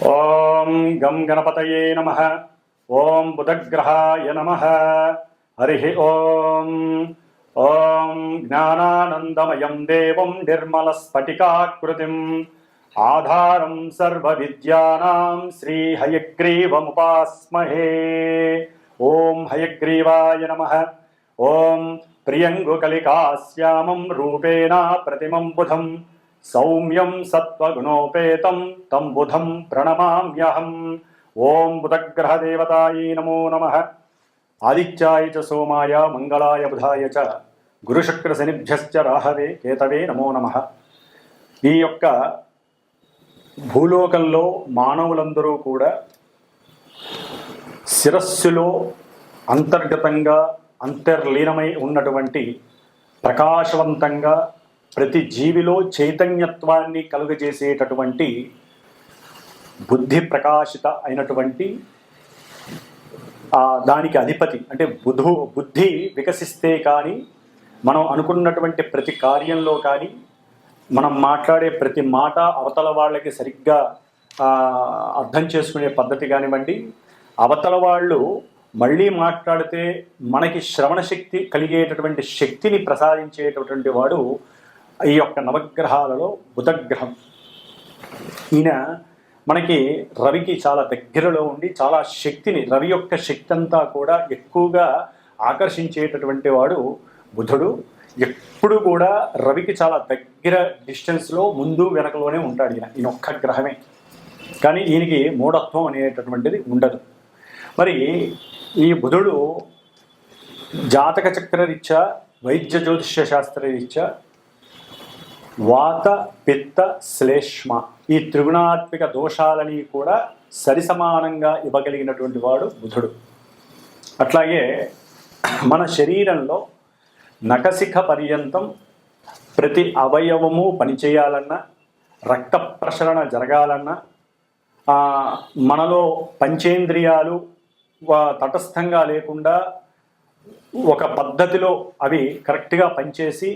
ఓం గం గణపతయే నమః. ఓం బుధగ్రహాయ నమః. హరి ఓం. ఓం జ్ఞానానందమయం దేవం నిర్మలస్ఫటికాకృతిం ఆధారం సర్వవిద్యానాం శ్రీ హయగ్రీవముపాస్మహే. ఓం హయగ్రీవాయ నమః. ఓం ప్రియంగుకలికాశ్యామం రూపేణ ప్రతిమం బుధం సౌమ్యం సత్వగుణోపేతం తం బుధం ప్రణమామ్యహం. ఓం బుధగ్రహదేవతాయై నమో నమః. ఆదిత్యాయ చ సోమాయ మంగళాయ బుధాయ చ గురుశుక్రశనిభ్యశ్చ రాహవే కేతవే నమో నమః. ఈ యొక్క భూలోకంలో మానవులందరూ కూడా శిరస్సులో అంతర్గతంగా అంతర్లీనమై ఉన్నటువంటి ప్రకాశవంతంగా ప్రతి జీవిలో చైతన్యత్వాన్ని కలుగజేసేటటువంటి బుద్ధి ప్రకాశిత అయినటువంటి దానికి అధిపతి అంటే బుద్ధి వికసిస్తే కానీ మనం అనుకున్నటువంటి ప్రతి కార్యంలో కానీ మనం మాట్లాడే ప్రతి మాట అవతల వాళ్ళకి సరిగ్గా అర్థం చేసుకునే పద్ధతి కానివ్వండి, అవతల వాళ్ళు మళ్ళీ మాట్లాడితే మనకి శ్రవణ శక్తి కలిగేటటువంటి శక్తిని ప్రసాదించేటటువంటి వాడు ఈ యొక్క నవగ్రహాలలో బుధగ్రహం. ఈయన మనకి రవికి చాలా దగ్గరలో ఉండి చాలా శక్తిని, రవి యొక్క శక్తి అంతా కూడా ఎక్కువగా ఆకర్షించేటటువంటి వాడు బుధుడు. ఎప్పుడు కూడా రవికి చాలా దగ్గర డిస్టెన్స్లో ముందు వెనకలోనే ఉంటాడు ఈయన ఒక్క గ్రహమే. కానీ ఈయనకి మూఢత్వం అనేటటువంటిది ఉండదు. మరి ఈ బుధుడు జాతక చక్రరీత్యా, వైద్య జ్యోతిష్య శాస్త్రరీత్యా వాత పిత్త శ్లేష్మ ఈ త్రిగుణాత్మిక దోషాలని కూడా సరిసమానంగా ఇవ్వగలిగినటువంటి వాడు బుధుడు. అట్లాగే మన శరీరంలో నఖశిఖ పర్యంతం ప్రతి అవయవము పనిచేయాలన్నా, రక్త ప్రసరణ జరగాలన్నా, మనలో పంచేంద్రియాలు తటస్థంగా లేకుండా ఒక పద్ధతిలో అవి కరెక్ట్గా పనిచేసి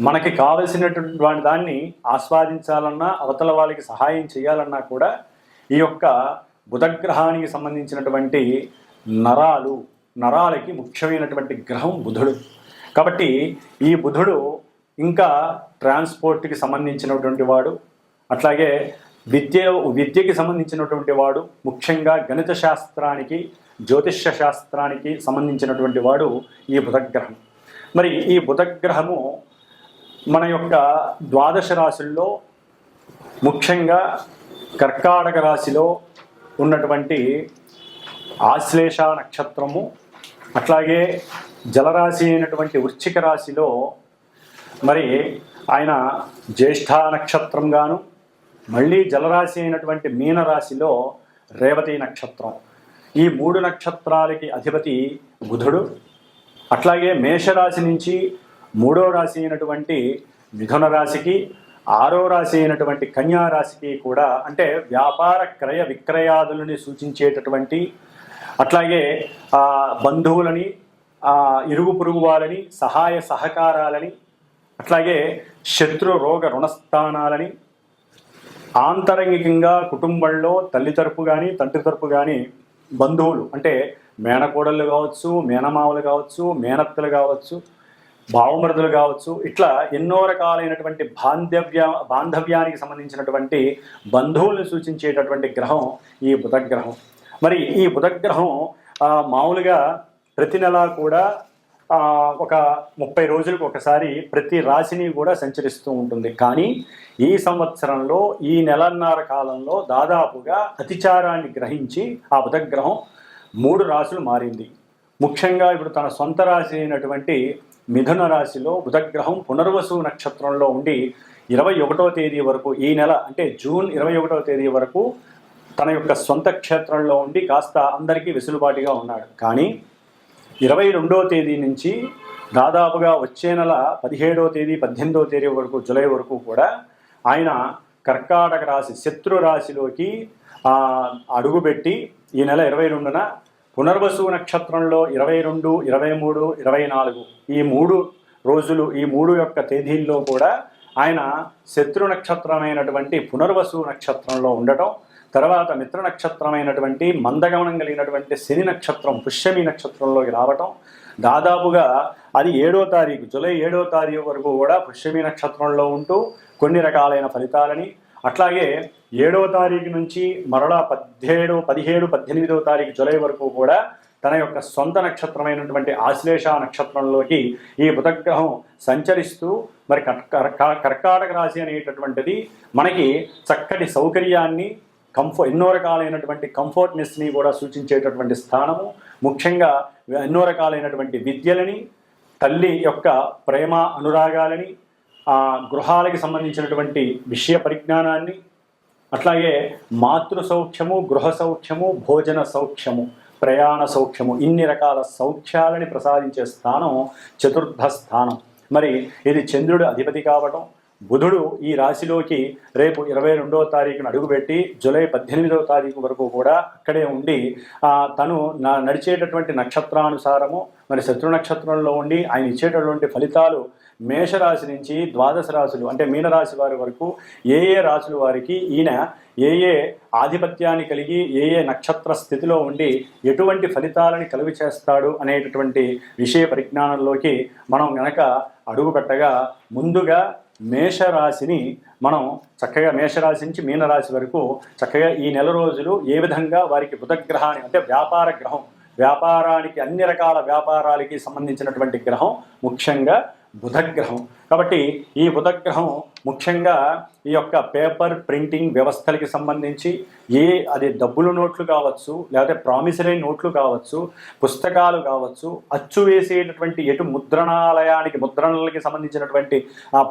మనకి కావలసినటువంటి దాన్ని ఆస్వాదించాలన్నా, అవతల వాళ్ళకి సహాయం చేయాలన్నా కూడా ఈ యొక్క బుధగ్రహానికి సంబంధించినటువంటి నరాలకి ముఖ్యమైనటువంటి గ్రహం బుధుడు. కాబట్టి ఈ బుధుడు ఇంకా ట్రాన్స్పోర్ట్కి సంబంధించినటువంటి వాడు, అట్లాగే విద్యకి సంబంధించినటువంటి వాడు, ముఖ్యంగా గణిత శాస్త్రానికి, జ్యోతిష్య శాస్త్రానికి సంబంధించినటువంటి వాడు ఈ బుధగ్రహం. మరి ఈ బుధగ్రహము మన యొక్క ద్వాదశ రాశుల్లో ముఖ్యంగా కర్కాటక రాశిలో ఉన్నటువంటి ఆశ్లేష నక్షత్రము, అట్లాగే జలరాశి అయినటువంటి వృశ్చిక రాశిలో మరి ఆయన జ్యేష్ఠ నక్షత్రంగాను, మళ్ళీ జలరాశి అయినటువంటి మీనరాశిలో రేవతి నక్షత్రం. ఈ 3 నక్షత్రాలకి అధిపతి బుధుడు. అట్లాగే మేషరాశి నుంచి 3వ రాశి అయినటువంటి మిథున రాశికి, 6వ రాశి అయినటువంటి కన్యా రాశికి కూడా, అంటే వ్యాపార క్రయ విక్రయాదులని సూచించేటటువంటి, అట్లాగే బంధువులని, ఇరుగు పొరుగు వాళ్ళని, సహాయ సహకారాలని, అట్లాగే శత్రు రోగ రుణస్థానాలని, ఆంతరంగికంగా కుటుంబంలో తల్లి తరపు కానీ తండ్రి తరపు కానీ బంధువులు అంటే మేనకోడళ్ళు కావచ్చు, మేనమావులు కావచ్చు, మేనత్తలు కావచ్చు, భావమరుదులు కావచ్చు, ఇట్లా ఎన్నో రకాలైనటువంటి బాంధవ్యానికి సంబంధించినటువంటి బంధువులను సూచించేటటువంటి గ్రహం ఈ బుధగ్రహం. మరి ఈ బుధగ్రహం మామూలుగా ప్రతి నెల కూడా ఒక 30 రోజులకు ఒకసారి ప్రతి రాశిని కూడా సంచరిస్తూ ఉంటుంది. కానీ ఈ సంవత్సరంలో ఈ నెలన్నర కాలంలో దాదాపుగా అతిచారాన్ని గ్రహించి ఆ బుధగ్రహం 3 రాశులు మారింది. ముఖ్యంగా ఇప్పుడు తన సొంత రాశి అయినటువంటి మిథున రాశిలో బుధగ్రహం పునర్వసు నక్షత్రంలో ఉండి 21వ తేదీ వరకు, ఈ నెల అంటే జూన్ 21వ తేదీ వరకు తన యొక్క సొంత క్షేత్రంలో ఉండి కాస్త అందరికీ వెసులుబాటుగా ఉన్నాడు. కానీ 22వ తేదీ నుంచి దాదాపుగా వచ్చే నెల 17వ తేదీ 18వ తేదీ వరకు, జూలై వరకు కూడా ఆయన కర్కాటక రాశి శత్రు రాశిలోకి అడుగుపెట్టి ఈ నెల 22న పునర్వసు నక్షత్రంలో 22, 23, 24 ఈ 3 రోజులు, ఈ 3 యొక్క తేదీల్లో కూడా ఆయన శత్రు నక్షత్రమైనటువంటి పునర్వసు నక్షత్రంలో ఉండటం, తర్వాత మిత్ర నక్షత్రమైనటువంటి మందగమనం కలిగినటువంటి శని నక్షత్రం పుష్యమి నక్షత్రంలోకి రావటం, దాదాపుగా అది 7వ తారీఖు జూలై 7వ తారీఖు వరకు కూడా పుష్యమి నక్షత్రంలో ఉంటూ కొన్ని రకాలైన ఫలితాలని, అట్లాగే 7వ తారీఖు నుంచి మరలా 17, 18వ తారీఖు జూలై వరకు కూడా తన యొక్క సొంత నక్షత్రమైనటువంటి ఆశ్లేష నక్షత్రంలోకి ఈ బుధగ్రహం సంచరిస్తూ మరి కర్కాటక రాశి అనేటటువంటిది మనకి చక్కటి సౌకర్యాన్ని ఎన్నో రకాలైనటువంటి కంఫర్ట్నెస్ని కూడా సూచించేటటువంటి స్థానము. ముఖ్యంగా ఎన్నో రకాలైనటువంటి విద్యలని, తల్లి యొక్క ప్రేమ అనురాగాలని, గృహాలకి సంబంధించినటువంటి విషయ పరిజ్ఞానాన్ని, అట్లాగే మాతృ సౌఖ్యము, గృహ సౌఖ్యము, భోజన సౌఖ్యము, ప్రయాణ సౌఖ్యము, ఇన్ని రకాల సౌఖ్యాలని ప్రసాదించే స్థానం చతుర్థ స్థానం. మరి ఇది చంద్రుడు అధిపతి కావడం, బుధుడు ఈ రాశిలోకి రేపు 22వ తారీఖున అడుగుపెట్టి జూలై 18వ తారీఖు వరకు కూడా అక్కడే ఉండి తను నడిచేటటువంటి నక్షత్రానుసారము మరి శత్రు నక్షత్రంలో ఉండి ఆయన ఇచ్చేటటువంటి ఫలితాలు మేషరాశి నుంచి ద్వాదశ రాశులు అంటే మీనరాశి వారి వరకు ఏ రాశుల వారికి ఈయన ఏ ఆధిపత్యాన్ని కలిగి ఏ నక్షత్ర స్థితిలో ఉండి ఎటువంటి ఫలితాలని కలుగు చేస్తాడు అనేటటువంటి విషయ పరిజ్ఞానంలోకి మనం గనక అడుగుపెట్టగా ముందుగా మేషరాశిని మనం చక్కగా మేషరాశి నుంచి మీనరాశి వరకు చక్కగా ఈ నెల రోజులు ఏ విధంగా వారికి బుధగ్రహాన్ని అంటే వ్యాపార గ్రహం, వ్యాపారానికి అన్ని రకాల వ్యాపారాలకి సంబంధించినటువంటి గ్రహం ముఖ్యంగా బుధగ్రహం. కాబట్టి ఈ బుధగ్రహం ముఖ్యంగా ఈ యొక్క పేపర్ ప్రింటింగ్ వ్యవస్థలకి సంబంధించి అది డబ్బుల నోట్లు కావచ్చు, లేకపోతే ప్రామిసరీ నోట్లు కావచ్చు, పుస్తకాలు కావచ్చు, అచ్చు వేసేటటువంటి ముద్రణలకి సంబంధించినటువంటి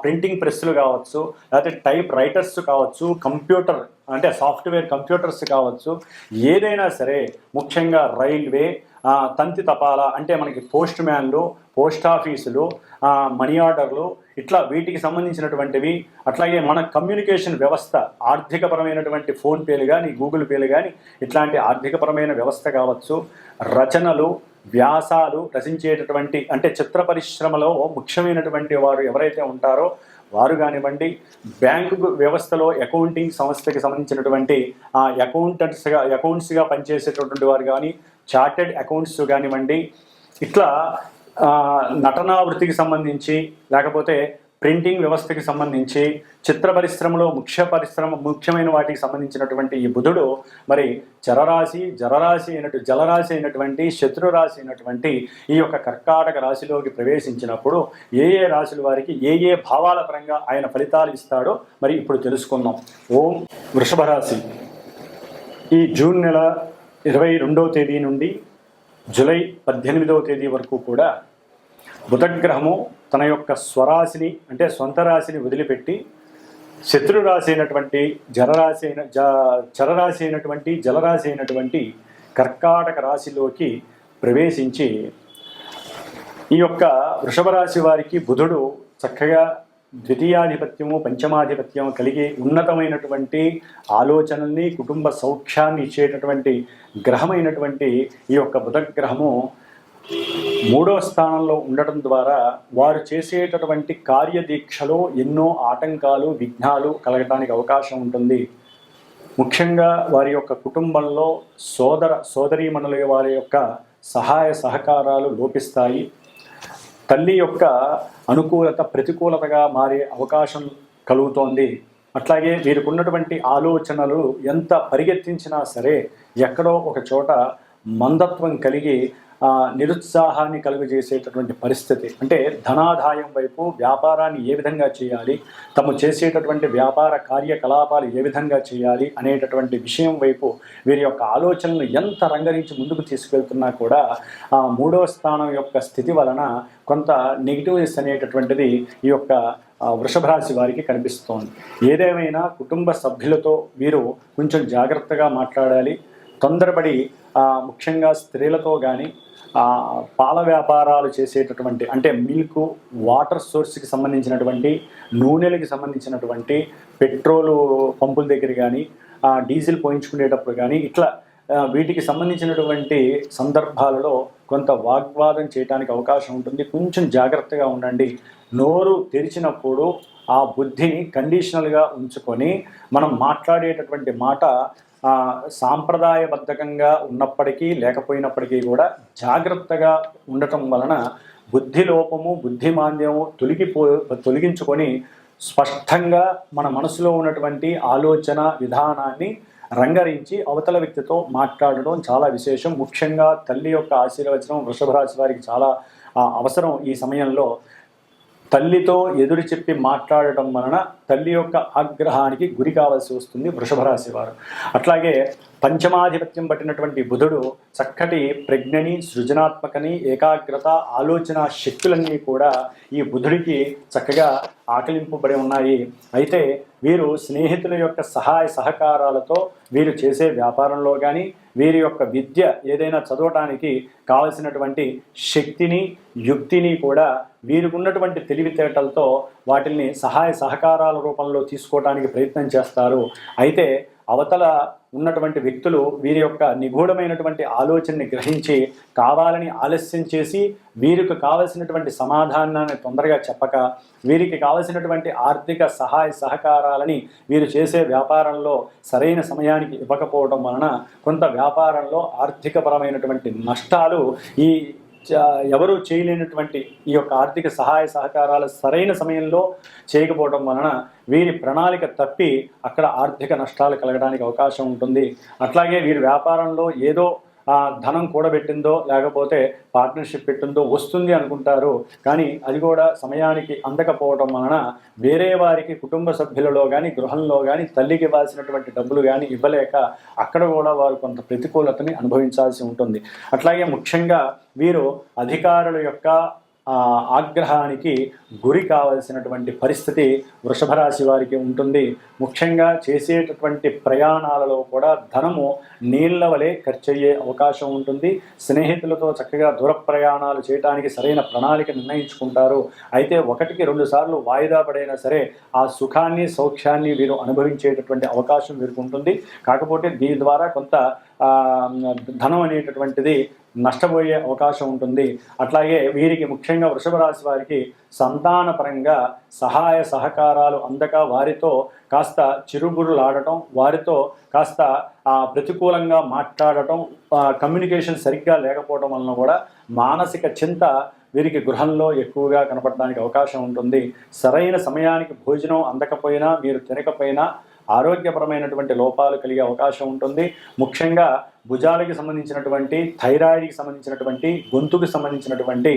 ప్రింటింగ్ ప్రెస్సులు కావచ్చు, లేకపోతే టైప్ రైటర్స్ కావచ్చు, కంప్యూటర్ అంటే సాఫ్ట్వేర్ కంప్యూటర్స్ కావచ్చు, ఏదైనా సరే ముఖ్యంగా రైల్వే, తంతి తపాలా అంటే మనకి పోస్ట్ మ్యాన్లు, పోస్ట్ ఆఫీసులు, మనీ ఆర్డర్లు, ఇట్లా వీటికి సంబంధించినటువంటివి, అట్లాగే మన కమ్యూనికేషన్ వ్యవస్థ ఆర్థికపరమైనటువంటి ఫోన్పేలు కానీ గూగుల్ పేలు కానీ ఇట్లాంటి ఆర్థికపరమైన వ్యవస్థ కావచ్చు, రచనలు, వ్యాసాలు రచించేటటువంటి అంటే చిత్ర పరిశ్రమలో ముఖ్యమైనటువంటి వారు ఎవరైతే ఉంటారో వారు కానివ్వండి, బ్యాంకు వ్యవస్థలో అకౌంటింగ్ సంస్థకి సంబంధించినటువంటి అకౌంట్స్గా పనిచేసేటటువంటి వారు కానీ, చార్టెడ్ అకౌంట్స్ కానివ్వండి, ఇట్లా నటనా వృత్తికి సంబంధించి లేకపోతే ప్రింటింగ్ వ్యవస్థకి సంబంధించి చిత్ర పరిశ్రమలో ముఖ్యమైన వాటికి సంబంధించినటువంటి ఈ బుధుడు మరి జలరాశి అయినటువంటి శత్రురాశి అయినటువంటి ఈ యొక్క కర్కాటక రాశిలోకి ప్రవేశించినప్పుడు ఏ రాశుల వారికి ఏ భావాల పరంగా ఆయన ఫలితాలు ఇస్తాడో మరి ఇప్పుడు తెలుసుకుందాం. ఓం వృషభ రాశి. ఈ జూన్ నెల 22వ తేదీ నుండి జూలై 18వ తేదీ వరకు కూడా బుధగ్రహము తన యొక్క స్వరాశిని అంటే సొంత రాశిని వదిలిపెట్టి శత్రురాశి అయినటువంటి చరరాశి అయినటువంటి జలరాశి అయినటువంటి కర్కాటక రాశిలోకి ప్రవేశించి ఈ యొక్క వృషభ రాశి వారికి బుధుడు చక్కగా ద్వితీయాధిపత్యము పంచమాధిపత్యం కలిగి ఉన్నతమైనటువంటి ఆలోచనల్ని కుటుంబ సౌఖ్యాన్ని ఇచ్చేటటువంటి గ్రహమైనటువంటి ఈ యొక్క బుధగ్రహము 3వ స్థానంలో ఉండటం ద్వారా వారు చేసేటటువంటి కార్యదీక్షలో ఎన్నో ఆటంకాలు విఘ్నాలు కలగడానికి అవకాశం ఉంటుంది. ముఖ్యంగా వారి యొక్క కుటుంబంలో సోదరీమణుల వారి యొక్క సహాయ సహకారాలు లోపిస్తాయి. తల్లి యొక్క అనుకూలత ప్రతికూలతగా మారే అవకాశం కలుగుతోంది. అట్లాగే వీరికి ఉన్నటువంటి ఆలోచనలు ఎంత పరిగెత్తించినా సరే ఎక్కడో ఒక చోట మందత్వం కలిగి నిరుత్సాహాన్ని కలుగజేసేటటువంటి పరిస్థితి. అంటే ధనాదాయం వైపు వ్యాపారాన్ని ఏ విధంగా చేయాలి, తాము చేసేటటువంటి వ్యాపార కార్యకలాపాలు ఏ విధంగా చేయాలి అనేటటువంటి విషయం వైపు వీరి యొక్క ఆలోచనలు ఎంత రంగరించి ముందుకు తీసుకెళ్తున్నా కూడా 3వ స్థానం యొక్క స్థితి వలన కొంత నెగిటివ్నెస్ అనేటటువంటిది ఈ యొక్క వృషభ రాశి వారికి కనిపిస్తోంది. ఏదేమైనా కుటుంబ సభ్యులతో వీరు కొంచెం జాగ్రత్తగా మాట్లాడాలి. తొందరపడి ముఖ్యంగా స్త్రీలతో కానీ పాల వ్యాపారాలు చేసేటటువంటి అంటే మిల్క్, వాటర్ సోర్స్కి సంబంధించినటువంటి నూనెలకి సంబంధించినటువంటి పెట్రోలు పంపుల దగ్గర కానీ డీజిల్ పోయించుకునేటప్పుడు కానీ ఇట్లా వీటికి సంబంధించినటువంటి సందర్భాలలో కొంత వాగ్వాదం చేయడానికి అవకాశం ఉంటుంది. కొంచెం జాగ్రత్తగా ఉండండి. నోరు తెరిచినప్పుడు ఆ బుద్ధిని కండిషనల్గా ఉంచుకొని మనం మాట్లాడేటటువంటి మాట సాంప్రదాయబద్ధకంగా ఉన్నప్పటికీ లేకపోయినప్పటికీ కూడా జాగ్రత్తగా ఉండటం వలన బుద్ధి లోపము బుద్ధిమాంద్యము తొలగించుకొని స్పష్టంగా మన మనసులో ఉన్నటువంటి ఆలోచన విధానాన్ని రంగరించి అవతల వ్యక్తితో మాట్లాడడం చాలా విశేషం. ముఖ్యంగా తల్లి యొక్క ఆశీర్వచనం వృషభ రాశి వారికి చాలా అవసరం. ఈ సమయంలో తల్లితో ఎదురు చెప్పి మాట్లాడటం వలన తల్లి యొక్క ఆగ్రహానికి గురి కావాల్సి వస్తుంది వృషభ రాశి వారు. అట్లాగే పంచమాధిపత్యం పట్టినటువంటి బుధుడు చక్కటి ప్రజ్ఞని, సృజనాత్మకని, ఏకాగ్రత, ఆలోచన శక్తులన్నీ కూడా ఈ బుధుడికి చక్కగా ఆకలింపబడి ఉన్నాయి. అయితే వీరు స్నేహితుల యొక్క సహాయ సహకారాలతో వీరు చేసే వ్యాపారంలో కానీ వీరి యొక్క విద్య ఏదైనా చదవటానికి కావలసినటువంటి శక్తిని, యుక్తిని కూడా వీరికి ఉన్నటువంటి తెలివితేటలతో వాటిని సహాయ సహకారాల రూపంలో తీసుకోవడానికి ప్రయత్నం చేస్తారు. అయితే అవతల ఉన్నటువంటి వ్యక్తులు వీరి యొక్క నిగూఢమైనటువంటి ఆలోచనని గ్రహించి కావాలని ఆలస్యం చేసి వీరికి కావలసినటువంటి సమాధానాన్ని తొందరగా చెప్పక వీరికి కావలసినటువంటి ఆర్థిక సహాయ సహకారాలని వీరు చేసే వ్యాపారంలో సరైన సమయానికి ఇవ్వకపోవడం వలన కొంత వ్యాపారంలో ఆర్థికపరమైనటువంటి నష్టాలు ఎవరు చేయలేనటువంటి ఈ యొక్క ఆర్థిక సహాయ సహకారాలు సరైన సమయంలో చేయకపోవడం వలన వీరి ప్రణాళిక తప్పి అక్కడ ఆర్థిక నష్టాలు కలగడానికి అవకాశం ఉంటుంది. అట్లాగే వీరి వ్యాపారంలో ఏదో ధనం కూడబెట్టిందో లేకపోతే పార్ట్నర్షిప్ పెట్టిందో వస్తుంది అనుకుంటారు, కానీ అది కూడా సమయానికి అందకపోవడం వలన వేరే వారికి కుటుంబ సభ్యులలో కానీ గృహంలో కానీ తల్లికి ఇవ్వాల్సినటువంటి డబ్బులు కానీ ఇవ్వలేక అక్కడ కూడా వారు కొంత ప్రతికూలతని అనుభవించాల్సి ఉంటుంది. అట్లాగే ముఖ్యంగా వీరు అధికారుల యొక్క ఆగ్రహానికి గురి కావలసినటువంటి పరిస్థితి వృషభ రాశి వారికి ఉంటుంది. ముఖ్యంగా చేసేటటువంటి ప్రయాణాలలో కూడా ధనము నీళ్ల వలె ఖర్చు అయ్యే అవకాశం ఉంటుంది. స్నేహితులతో చక్కగా దూర ప్రయాణాలు చేయడానికి సరైన ప్రణాళిక నిర్ణయించుకుంటారు. అయితే 1-2 సార్లు వాయిదా పడైనా సరే ఆ సుఖాన్ని సౌఖ్యాన్ని వీరు అనుభవించేటటువంటి అవకాశం వీరికి ఉంటుంది. కాకపోతే దీని ద్వారా కొంత ధనం అనేటటువంటిది నష్టపోయే అవకాశం ఉంటుంది. అట్లాగే వీరికి ముఖ్యంగా వృషభ రాశి వారికి సంతానపరంగా సహాయ సహకారాలు అందక వారితో కాస్త చిరుబురులాడటం, వారితో కాస్త ప్రతికూలంగా మాట్లాడటం, కమ్యూనికేషన్ సరిగ్గా లేకపోవడం వలన కూడా మానసిక చింత వీరికి గృహంలో ఎక్కువగా కనపడడానికి అవకాశం ఉంటుంది. సరైన సమయానికి భోజనం అందకపోయినా మీరు తినకపోయినా ఆరోగ్యపరమైనటువంటి లోపాలు కలిగే అవకాశం ఉంటుంది. ముఖ్యంగా భుజాలకి సంబంధించినటువంటి, థైరాయిడ్కి సంబంధించినటువంటి, గొంతుకు సంబంధించినటువంటి,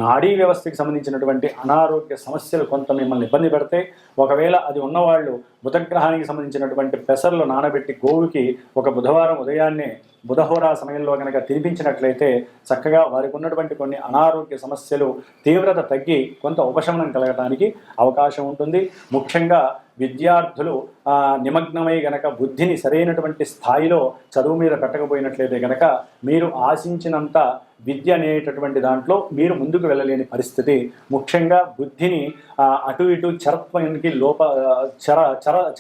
నాడీ వ్యవస్థకి సంబంధించినటువంటి అనారోగ్య సమస్యలు కొంత మిమ్మల్ని ఇబ్బంది పెడితే ఒకవేళ అది ఉన్నవాళ్ళు బుధగ్రహానికి సంబంధించినటువంటి పెసర్లు నానబెట్టి గోవుకి ఒక బుధవారం ఉదయాన్నే బుధహోరా సమయంలో కనుక తినిపించినట్లయితే చక్కగా వారికి ఉన్నటువంటి కొన్ని అనారోగ్య సమస్యలు తీవ్రత తగ్గి కొంత ఉపశమనం కలగడానికి అవకాశం ఉంటుంది. ముఖ్యంగా విద్యార్థులు నిమగ్నమై గనక బుద్ధిని సరైనటువంటి స్థాయిలో చదువు మీద పెట్టకపోయినట్లయితే గనక మీరు ఆశించినంత విద్య అనేటటువంటి దాంట్లో మీరు ముందుకు వెళ్ళలేని పరిస్థితి. ముఖ్యంగా బుద్ధిని అటు ఇటు చరత్వానికి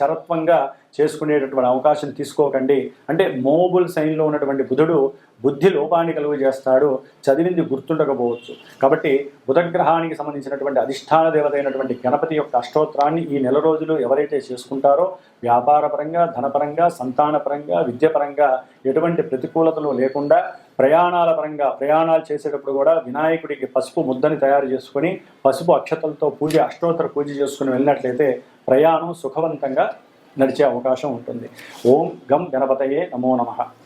చరత్వంగా చేసుకునేటటువంటి అవకాశం తీసుకోకండి. అంటే మోబుల్ సైన్లో ఉన్నటువంటి బుధుడు బుద్ధి లోపాన్ని కలుగు చేస్తాడు, చదివింది గుర్తుండకపోవచ్చు. కాబట్టి బుధగ్రహానికి సంబంధించినటువంటి అధిష్టాన దేవత అయినటువంటి గణపతి యొక్క అష్టోత్తరాన్ని ఈ నెల రోజులు ఎవరైతే చేసుకుంటారో వ్యాపారపరంగా, ధనపరంగా, సంతానపరంగా, విద్యపరంగా ఎటువంటి ప్రతికూలతలు లేకుండా ప్రయాణాల పరంగా ప్రయాణాలు చేసేటప్పుడు కూడా వినాయకుడికి పసుపు ముద్దని తయారు చేసుకొని పసుపు అక్షతలతో అష్టోత్తర పూజ చేసుకుని వెళ్ళినట్లయితే ప్రయాణం సుఖవంతంగా నడిచే అవకాశం ఉంటుంది. ఓం గం గణపతయే నమో నమః.